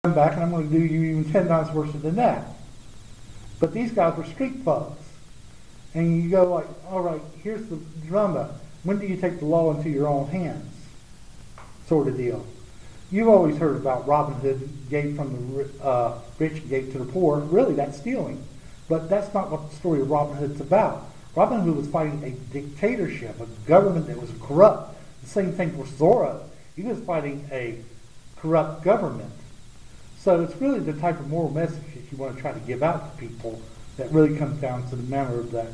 come back and I'm going to do you even 10 times worse than that. But these guys were street thugs. And you go like, all right, here's the drama. When do you take the law into your own hands? Sort of deal. You've always heard about Robin Hood gave from the rich and gave to the poor. Really, that's stealing. But that's not what the story of Robin Hood's about. Robin Hood was fighting a dictatorship, a government that was corrupt. The same thing for Zorro. He was fighting a corrupt government. So it's really the type of moral message that you want to try to give out to people that really comes down to the matter of that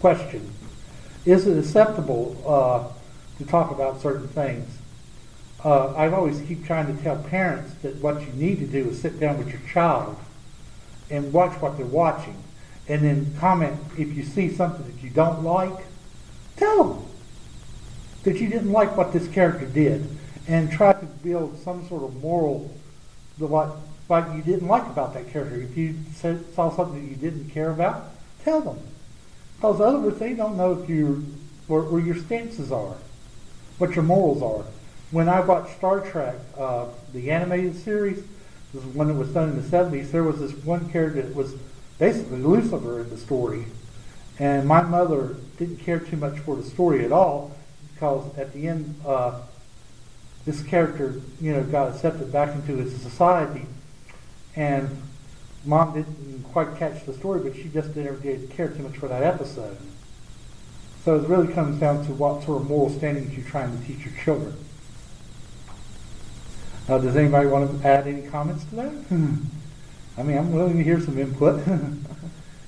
question. Is it acceptable to talk about certain things? I always keep trying to tell parents that what you need to do is sit down with your child and watch what they're watching. And then comment if you see something that you don't like, tell them that you didn't like what this character did. And try to build some sort of moral, what you didn't like about that character. If you saw something that you didn't care about, tell them. Because otherwise they don't know if where your stances are, what your morals are. When I watched Star Trek, the animated series, this is one that was done in the 70s, there was this one character that was basically Lucifer in the story. And my mother didn't care too much for the story at all, because at the end, this character, got accepted back into his society, and Mom didn't quite catch the story, but she just didn't care too much for that episode. So it really comes down to what sort of moral standings you're trying to teach your children. Does anybody want to add any comments to that? I mean, I'm willing to hear some input.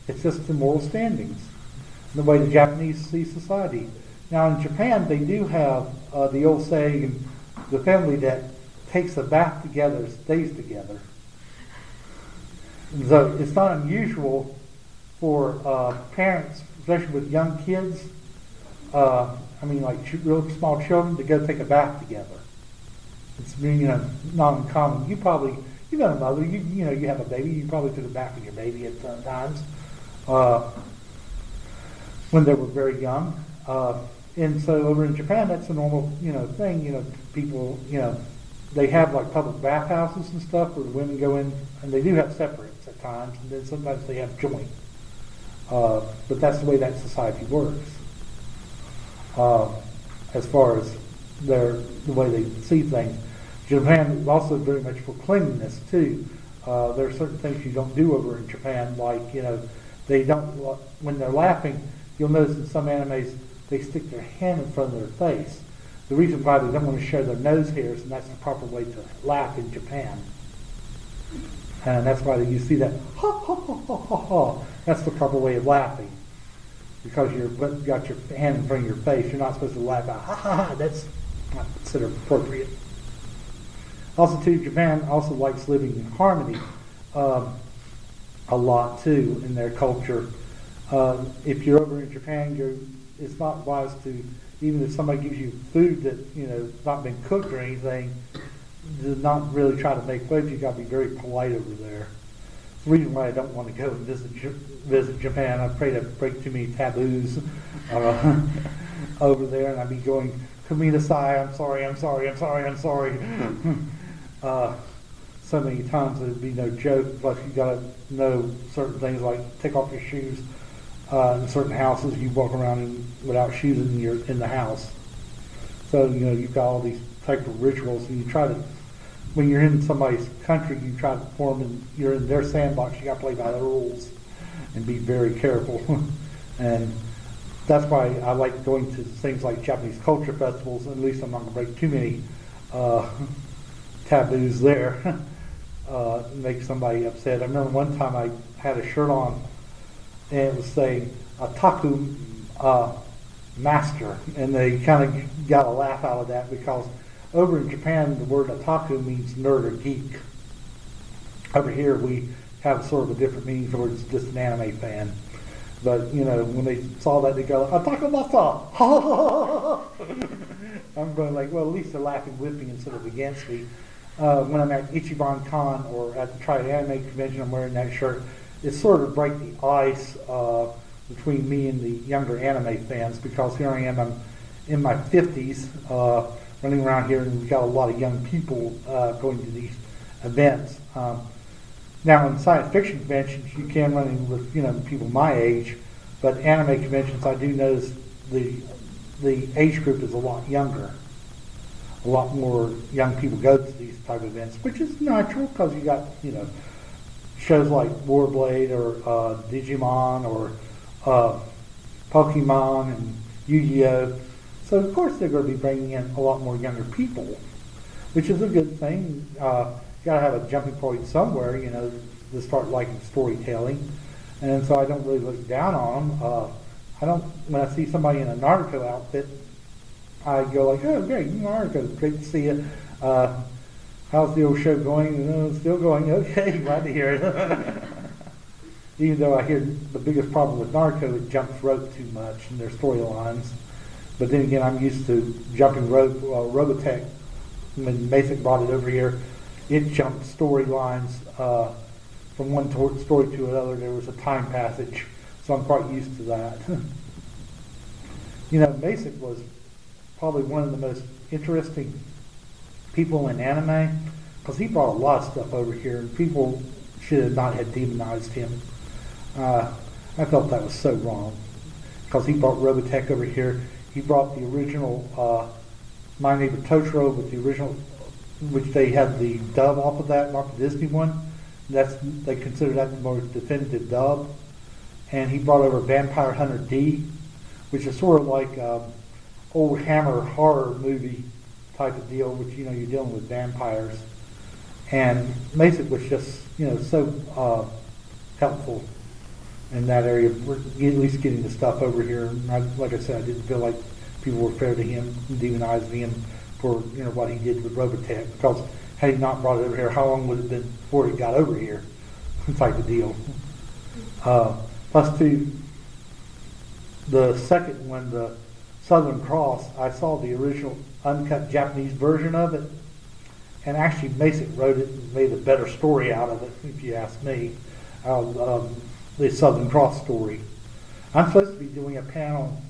It's just the moral standings, the way the Japanese see society. Now in Japan, they do have the old saying, the family that takes a bath together stays together. So it's not unusual for parents, especially with young kids, like real small children, to go take a bath together. It's not uncommon. You got a mother. You have a baby. You probably took a bath with your baby at some times when they were very young. And so over in Japan, that's a normal thing. People they have like public bathhouses and stuff where the women go in, and they do have separates at times, and then sometimes they have joint. But that's the way that society works. As far as the way they see things. Japan is also very much for cleanliness too. There are certain things you don't do over in Japan, like they don't, when they're laughing, you'll notice in some animes they stick their hand in front of their face. The reason why they don't want to show their nose hairs, and that's the proper way to laugh in Japan. And that's why you see that ha ha ha ha ha ha. That's the proper way of laughing, because you've got your hand in front of your face. You're not supposed to laugh out ha ha ha. That's not considered appropriate. Also, too, Japan also likes living in harmony a lot too in their culture. If you're over in Japan, it's not wise to, even if somebody gives you food that not been cooked or anything, to not really try to make waves. You got to be very polite over there. It's the reason why I don't want to go and visit Japan. I'm afraid I'd break too many taboos over there, and I'd be going, "Kuminasai, I'm sorry, I'm sorry, I'm sorry, I'm sorry." So many times it'd be no joke. Plus, you got to know certain things like take off your shoes. In certain houses, you walk around without shoes in the house. So you've got all these type of rituals, and you try to, when you're in somebody's country, you try to perform, and you're in their sandbox. You got to play by the rules and be very careful. And that's why I like going to things like Japanese culture festivals. At least I'm not going to break too many taboos there. Make somebody upset. I remember one time I had a shirt on, and it was saying "Otaku Master," and they kind of got a laugh out of that, because over in Japan the word otaku means nerd or geek. Over here we have sort of a different meaning towards just an anime fan. But when they saw that, they go, "Otaku Master!" I'm going like, well, at least they're laughing with me instead of against me. When I'm at Ichiban Con or at the Tri Anime Convention, I'm wearing that shirt. It's sort of break the ice between me and the younger anime fans, because here I am, I'm in my 50s, running around here, and we've got a lot of young people going to these events. Now, in science fiction conventions, you can run in with people my age, but anime conventions, I do notice the age group is a lot younger. A lot more young people go to these type of events, which is natural because you got shows like Warblade or Digimon or Pokemon and Yu-Gi-Oh. So of course they're going to be bringing in a lot more younger people, which is a good thing. You got to have a jumping point somewhere, to start liking storytelling. And so I don't really look down on them. When I see somebody in a Naruto outfit, I go like, oh, great, Naruto, great to see you. How's the old show going? Oh, still going, okay, glad to hear it. Even though I hear the biggest problem with Naruto, it jumps rope too much in their storylines. But then again, I'm used to jumping rope. Robotech, when Basic brought it over here, it jumped storylines from one story to another. There was a time passage, so I'm quite used to that. Basic was probably one of the most interesting people in anime because he brought a lot of stuff over here, and people should have not had demonized him. I felt that was so wrong because he brought Robotech over here. He brought the original My Neighbor Totoro with the original, which they had the dub off of that, not the Disney one. They consider that the most definitive dub. And he brought over Vampire Hunter D, which is sort of like old Hammer horror movie type of deal, which you're dealing with vampires. And Basic was just so helpful in that area. We're at least getting the stuff over here. And like I said, I didn't feel like people were fair to him, demonizing him for what he did with Robotech. Because had he not brought it over here, how long would it have been before he got over here? Type of deal. Plus, the second one, the Southern Cross, I saw the original uncut Japanese version of it, and actually Basic wrote it and made a better story out of it, if you ask me. The Southern Cross story. I'm supposed to be doing a panel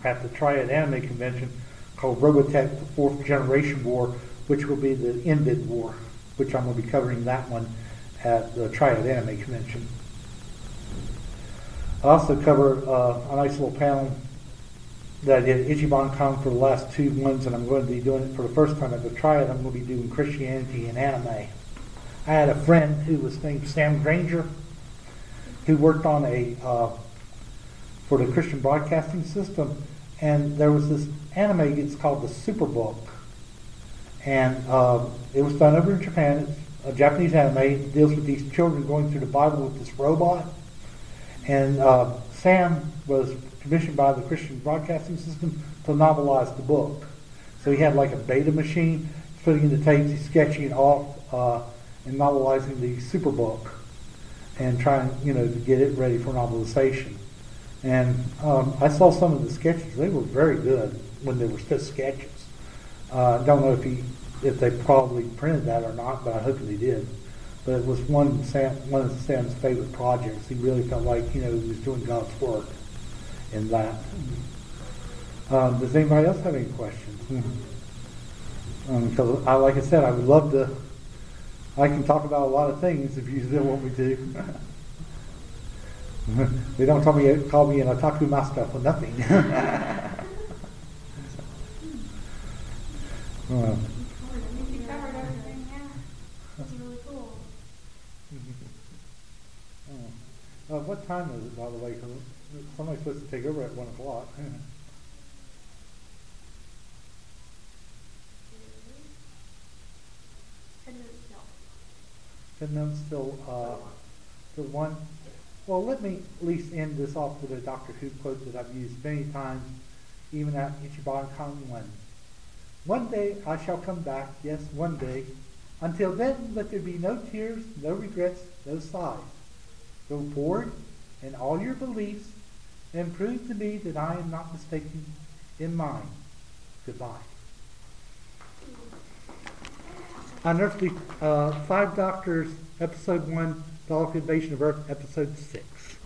at the Triad Anime Convention called Robotech, the Fourth Generation War, which will be the Invid War, which I'm going to be covering that one at the Triad Anime Convention. I also cover a nice little panel that I did at Ichiban-Con for the last two ones, and I'm going to be doing it for the first time at the Triad. I'm going to be doing Christianity and anime. I had a friend who was named Sam Granger, who worked on for the Christian Broadcasting System, and there was this anime, it's called the Superbook, and it was done over in Japan. It's a Japanese anime. It deals with these children going through the Bible with this robot, and Sam was commissioned by the Christian Broadcasting System to novelize the book. So he had like a beta machine, putting in the tapes, he's sketching it off, and novelizing the Superbook, and trying, to get it ready for novelization. And I saw some of the sketches. They were very good when they were just sketches. I don't know if they probably printed that or not, but I hope they did. But it was one of Sam's favorite projects. He really felt like, he was doing God's work in that. Does anybody else have any questions? Because, like I said, I would love to. I can talk about a lot of things if you still want me to. They don't call me an otaku master for nothing. You covered everything, yeah. That's really cool. What time is it, by the way? 'Cause somebody's supposed to take over at 1 o'clock. 10 minutes till 1. Well, let me at least end this off with a Doctor Who quote that I've used many times, even at Ichiban-Con 1. One day I shall come back, yes, one day. Until then, let there be no tears, no regrets, no sighs. Go forward in all your beliefs and prove to me that I am not mistaken in mine. Goodbye. Unearthly 5 Doctors, Episode 1, Dalek Invasion of Earth, Episode 6.